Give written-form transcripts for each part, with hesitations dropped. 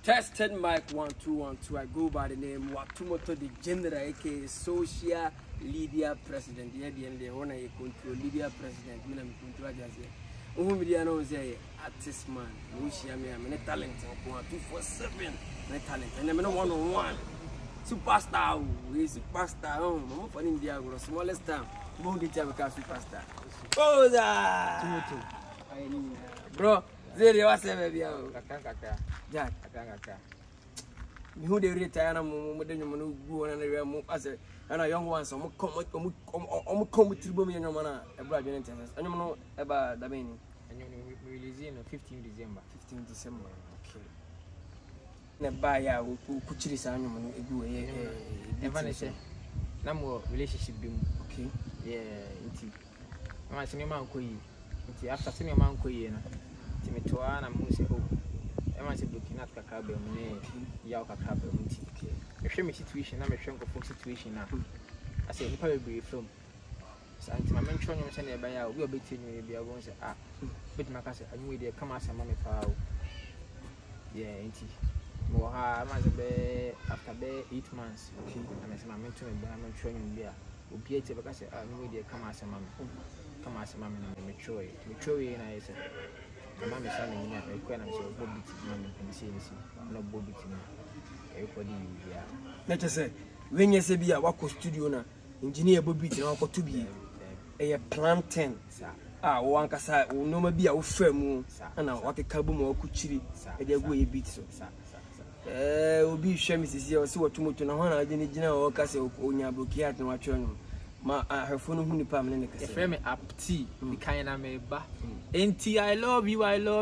Tested mic 1 2 1 2. I go by the name Watumoto the General, aka Social Media President. Yeah, the end they wanna control media president. We na control just here. Who media knows say artist man. We share me. I'm a talent. 247. My talent. And I'm not 1-on-1. Superstar. We superstar. I'm for India. Go smallest time. Mo di time ka superstar. Oza. Bro. Zeri wase baby yo. Kaka. Jack. Kaka. Who they retire na mo de nyom no gu na na mo as a young ones o come tribo me nyom na e bra dwen ntens. Anyom no e ba da beni. Anyom no release no 15 December. 15 December. Okay. Na ba ya wo ku chiri sa anyom no egu e Ever say na mo relationship bi mu. Okay. Yeah, inti. Ma se me man ko yi. Inti after se me man ko yi na. Inti me to na mo se ho. Ever say looking at kaka be mu ne ya kaka be mu inti. Me hwe me situation na me hwe nko situation na. I say nipa be brief film. So inti ma men tro nyom se na e ba ya obi obeti ni bia go say ah. Bit ma ka say anyu we dey come asama me pa o. Yeah, inti. Mo ha ma se be after be 8 months. Okay. And I say ma men to me be ma tro nyom bia. Obi ete beka say ah anyu we dey come asama me. Come asama me na me tro e. Me tro e na e say mama me sa na nyina e kwa na so bobby ti ma me pensi ni si na bobby ti na e kwa di bia Na che say when you say bia wako studio na engineer bobby ti na wako to bi e plantain sa wo ankasa wo no ma bia wo fa mu na wakeka bu ma wako chiri e de agu e beat so obi hwe me sisi o se Watumoto na ho na ade ni gina o ka se onya bloki at na watcho no ma ahafo no hu ni pa me ne kase e frame apti the kind na me ba enti I love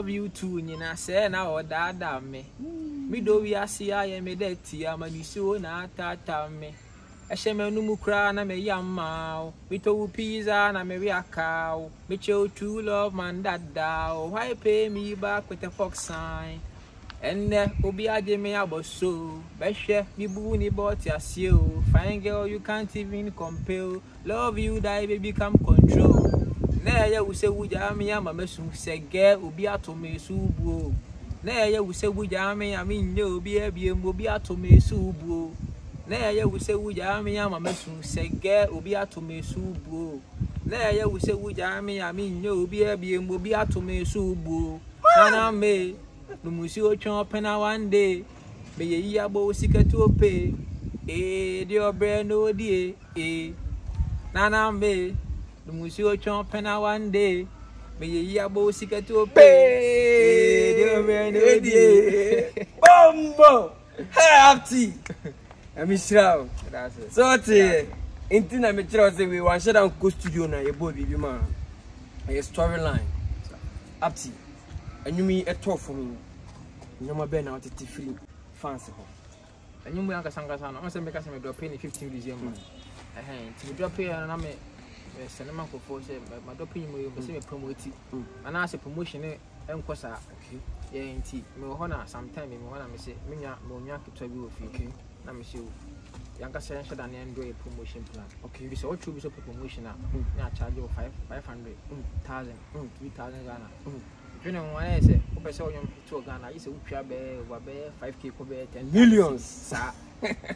you too nyina say na o dada me mi do wi ase aye me da ti amani so na tata me e hye me no mu kra na me yamma mi to wu pizza na me wi aka me cho true love man dada why pay me back with a fox sign and obi aje me aboso behwe mi bu ni bot ase o fine girl you can't even compare love you die baby come control na ya wo se wuja me ama mesu se ge obi ato me su buo na ya wo se wuja me ama nye obi abiem obi ato me su buo na ya wo se wuja me ama mesu se ge obi ato me su buo na ya wo se wuja me ama nye obi abiem obi ato me su buo na me no musi o chon pena one day be ye abo sika to pay de obre no die na me no musi o chon pena one day be ye abo sika to pay de obre no die bombo hey apti amishrao that's it so te intina me tira say we wan share down go studio na ye boy bibi man a storyline apti anyumi eto for me nyoma be na otiti free fans ho anyumu yanka sangasa no se me ka se me drop in 15 December ti me drop in na me cinema ko fo se ma drop in mo se me promote ana se promotion enko sa yeah nti me ho na sometime me ho na me se me nya kitwa bi ofi na me se yanka se nsha da na ndo e promotion plan bi so ochu bi so promotion na nya charge 500,000 3,000 Ghana you know when I say person you to Ghana you say utwa be over be 5k ko be 10 millions sa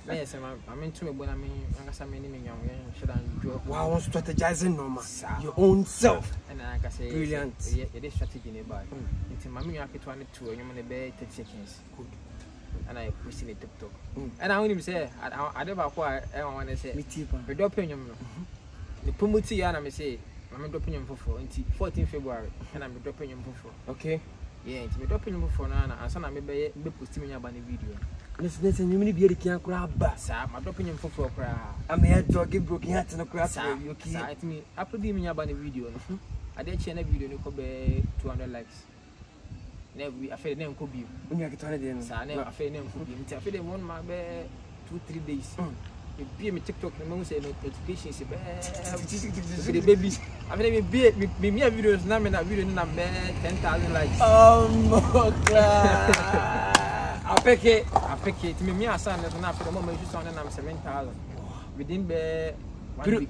na yes I mean to me bona me angasa me ni me nyam yen should and wow strategizing normal your own self and I can say brilliant yeah strategy nearby until my me akito an to you me be 30 seconds good and I post in TikTok and I only say I never ko I want to say me tipa we do pay nyam no the promote ya na me say I'm dropping him for 14 February and I'm dropping him for okay yeah I'm dropping him for na and so na me be post me nya video listen you me be the kian kura ba sa I'm dropping him for kra I'm here to give broken heart no kura so you okay sa it me upload me nya video no I dey share na video no ko be 200 likes na we after na nko bi unya kitone de no sa na after na nko bi nti after dem one ma be 2-3 days be me TikTok no say notification say be baby after me be me videos na me na video na be 10,000 likes my god apeke me asa na after the moment you sound na 7,000 within be 1 week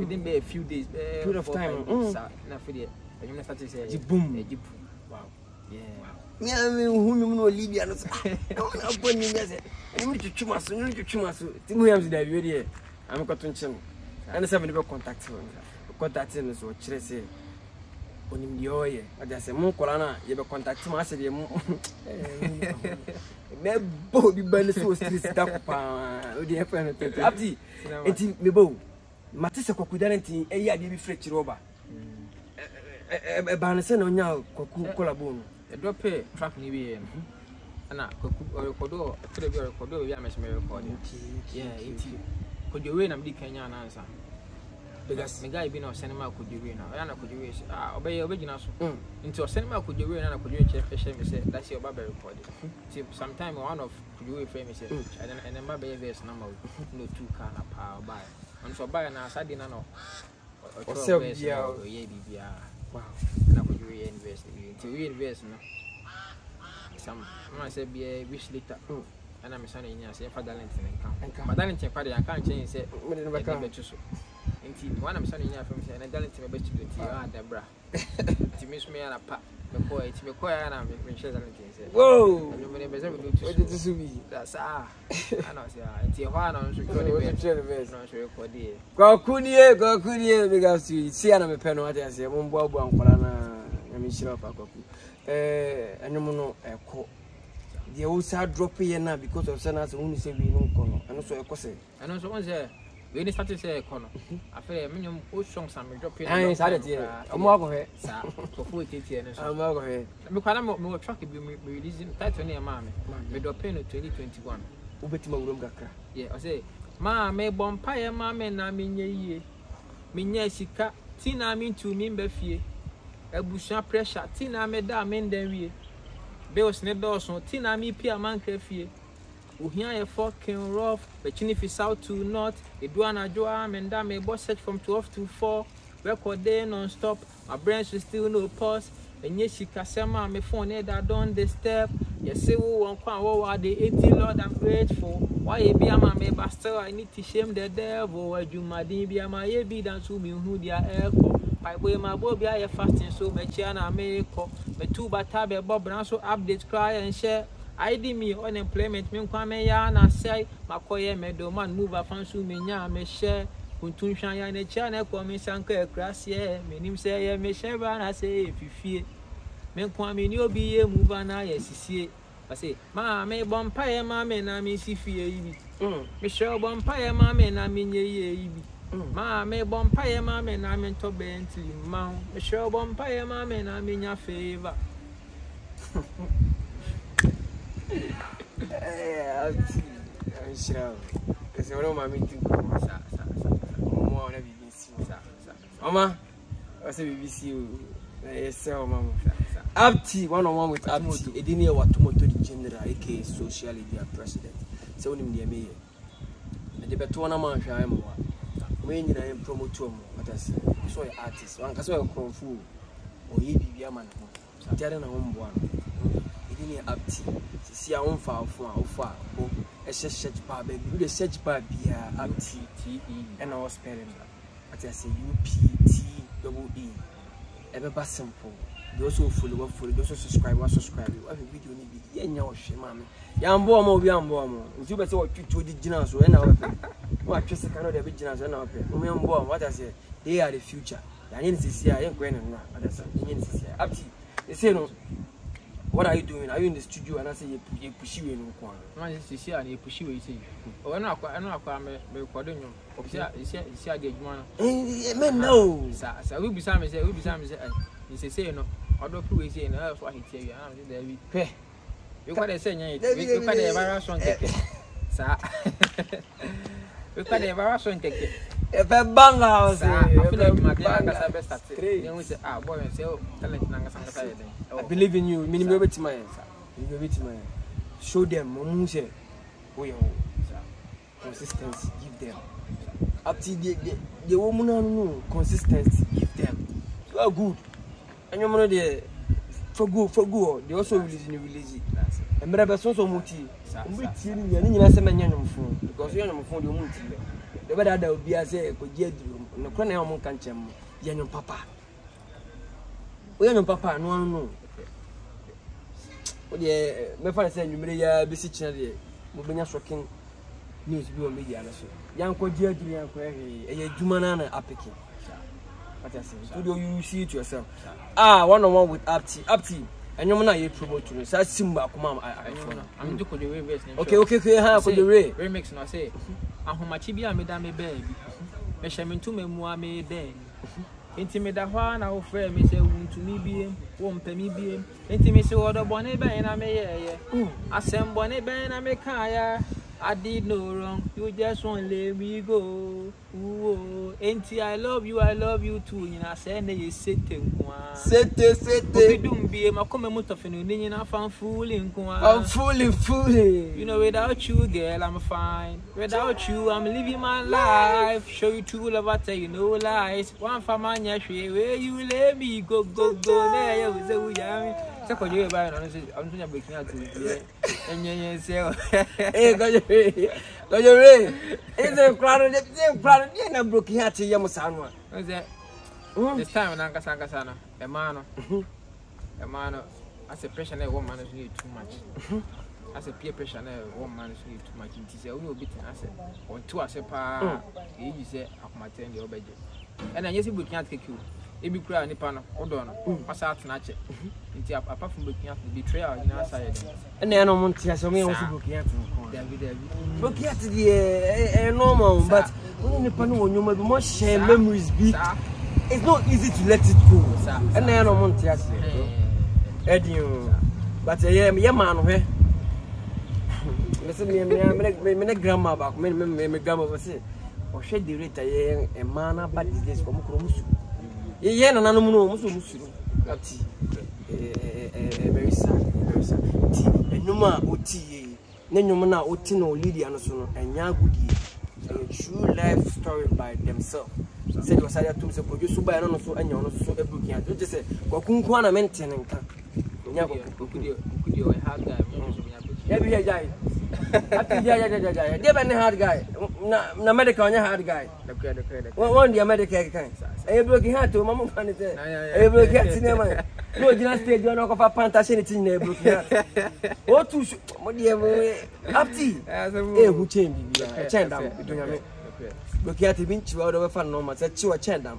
within be a few days period of time na for the you start to say boom wow yeah me who no Libya no upon me say and me to chumaso timu yam da wie I'm got to chin and 7 people contact him so kire say onim de oye ade say mo kola na ye be contact him ase de mo me bo bi ban so street da pa o de efa no tete abdi enti me bo mate se kokuda nti e ya de bi frɛ kire oba e ban se no nya koku kolabo no e drop track ni bi ana koku recordo tele bi recordo bi am se me record yeah enti kojowe na mdi Kenya na ansa because me guy bi na cinema kojowe na na kojowe obegina so enti o cinema kojowe na kojowe che fashion me say that's your barber record see sometime one of kojowe frame me say and then my verse number no 2 car na power buy and so buy na asadi na no o sell bia o ye bibia wow na kojowe invest enti we invest no some man say be wish later and I'm saying yes, if I don't think my darling party, I can't change it. Indeed, one I'm saying from saying I don't think to the Debra. To miss me and a pap, the boy, to be quiet and I'm in shares. Whoa, that's I know, it's your one on go Kunie, because you see, I'm a pen, what I say, one bob on Colana, and Michelle Pacoku. And no more echo. The also drop here now because of Sena's only say we no corner. And also a cose. And also once we started say corner. I feel a minimum old songs and drop here. I started here. I'm walking here. For 40 years. I'm walking here. Because I'm more truck be releasing title near mammy. We drop in 2021. Ubetima Rumgaka. Yeah, I say, Ma may bompire mammy na minye. Minye sika. Tina mean to mean befie. A busha pressure. Tina me da men then we. Bills ne Dawson, Tina me Pia man crefie. Uhia a fucking rough, but Chinifi south to north, Eduana Joam and Dame boss set from 12 to 4. Record day non stop, my brains will still no pause. And yes, she Casema, me phone that don't disturb. Yes, say, one quan, the 80 Lord, I'm grateful. Why a be a man, me bastard, I need to shame the devil. Why you my be my be done to me who they are echo. I wear my bobby, I fasting so much, and I make me 2 batabe Bob Branso update cry and share. I did me unemployment, me kwame ya na say, my koye me do man move a fansu me nya me share. Kuntun shanya ne chane kwa me sanka krasie, me nim say me share na say if you fear. Me kwame ni obi ye move na yesisie. I say, ma me bompaye ma me na me si fie yi. Me share bompaye ma me na me nye yi. Ma me bompaye ma me na me to Bentley ma. Me share bompaye ma me na me nya favor. I'm sure. Because you know my meeting. Mama, I say BBC. Yes, Mama. Abti, one-on-one with Abti. Edini Watumoto the General, aka Social Media President. So him the mayor. And the better one man share more. When you are promote what I say. So an artist. One case of kung fu. Or ye be a man. Tell na home one. Edini Abti. See a home far far. Oh, a search bar baby. The search bar be Abti TE and our spelling. What I say UPTEE. Ever simple. They also follow, they also subscribe. Every video need be yeah, mammy. Yambo mo, you better what you did general so and our what just cannot be general and our what I say, they are the future. I need to see I ain't going to know. They say no. What are you doing? Are you in the studio? And I say you push you in one. Man, you see, and you push you. Oh, I know I'm recording you. You see, I get one. Man, no. So we be some say, you say, no. I don't prove it, and that's what he tell you. I'm there. You got to say, you got a embarrassment. Sir, you got a embarrassment. If a bang house, I feel like my dad best at it. Then we say, ah, boy, and say, oh, I believe in you. Minimum to my show them, consistency, give them. Up to the woman, no consistency, give them. You are good. And you're not there for good. They also release it. And Brother so muti. I'm with you, and you say, man, phone because you're on the phone. You the better that will be as a good year. No, can I can't cham? Yan papa. We are no papa, no. what the me find say numere ya be si china de mo benya shocking news bi o media na so yanko dia duru yanko e juma na apeke what I say so you see it yourself one-on-one with Apti enyom na ye promote to say simba akoma I'm just the way okay ha ko the way remix no say ahomachi bi ameda me ba bi me shementu memua me den enti me da hwa na wo frɛ me say wuntumi biem wo mpami biem enti me say wodo bone ben na me ye asem bone ben na me kan ya I did no wrong, you just won't let me go. Ooh, auntie, I love you too. You know, saying that you sitting. Sete. Don't be a come out of an union. I'm fooling. I'm fooling. You know, without you, girl, I'm fine. Without you, I'm living my life. Show you true love, I tell you no lies. One for my where you let me go. There, you say, we are. So, for you, I'm going breaking out to you. And you say, hey, go your way. It's a crowd, you broke here to Yamusano. This time, when Uncle Sangasana, a man, as a passionate woman is need too much. As a peer passionate woman is need too much. It is a little bit asset. Or two as a par, you say, of my 10 year budget. And I guess we can't take you. If you cry, Nippon, hold on, pass out snatch it. Apart from looking at the betrayal in our side. And then I don't want to have me also looking at look at the normal, but when the panel, you might be more share memories be. It's not easy to let it go. And then I don't want to ask you, Eddie, but I am your man. Listen, me grandma back, me grandma was saying, or shed the rate a man, but these days from Kromus. Yeah, no, Apti. Very sad. Numa Oti, Nenumana Otino, Lydia, and Yagudi, a true life story by themselves. Said was I to produce by an also and you so a book. You just say, Kokunkwana maintenance. Could you a hard guy? Every guy. Give any hard guy. No medical hard guy. One the American kind. A broken heart to Mamma Fanny. A broken cinema. No, you not stay, you're not of a plantation in the broken. What to what dear Apti? Who changed a chandam. Look at the bench out of a fan no matter to a chandam.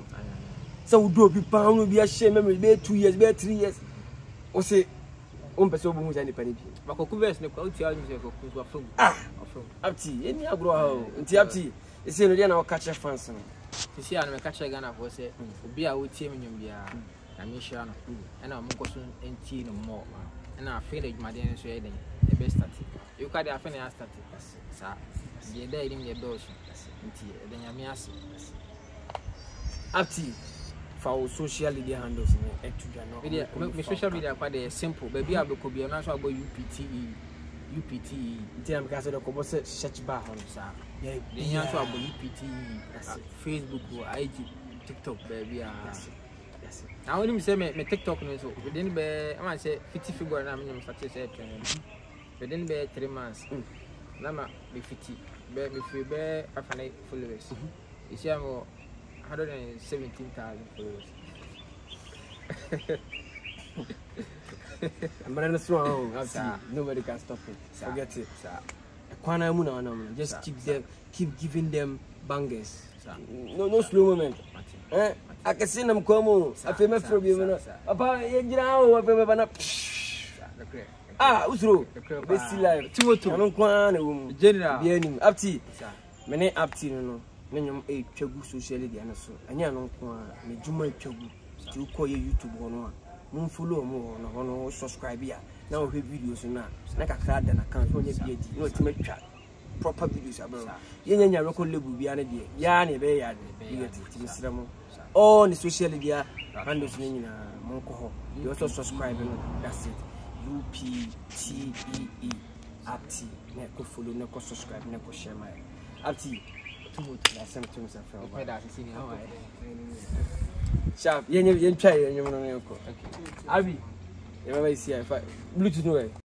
So do be bound will be a shame memory, be 2 years, be 3 years. Or say, person who's any penny. Macovers, no quality Apti, any agro, Apti. It's in our catcher fans. You see, I'm a catcher gun. I was a be a wood team in Yumbia, and Michiano, and I'm going to tea no more. And I feel like my dance reading the best at it. You can't have any static, sir. You're there in your doors, then you're mias. Apti for social media handles me social media quite simple, baby. I could be an answer about UPT, because of the composite search bar, sir. Yeah, the answer about UPT, Facebook or IG, TikTok, baby. Yes. Now, when you say me TikTok, so within I might say 50 figure, and I'm such a set. Within 3 months, Nama be 50, be free bear after followers. You see, I'm 117,000 followers. I'm strong. Nobody can stop it. Forget it. Just keep giving them bangers. No slow moment. I can see them come. I feel my problem. Usro. Best life. Timoto. General. Apti. Many Apti no. Many Chagu social media so. Anya no kwa me juma Chagu. To call YouTube on one. Follow more no subscribe here. Now we videos na. Like a card and account on your BD. No to make chat. Proper videos about. Yenya record label bi ane de. Ya ne be ya de. You get it. Mr. Mo. All the social media handles na monko ho. You also subscribe no. That's it. UPTEE Apti. Ne ko follow, ne ko subscribe, ne ko share my Apti. I sent to myself. Sharp. You try. Okay. Abi. You never see Bluetooth no way.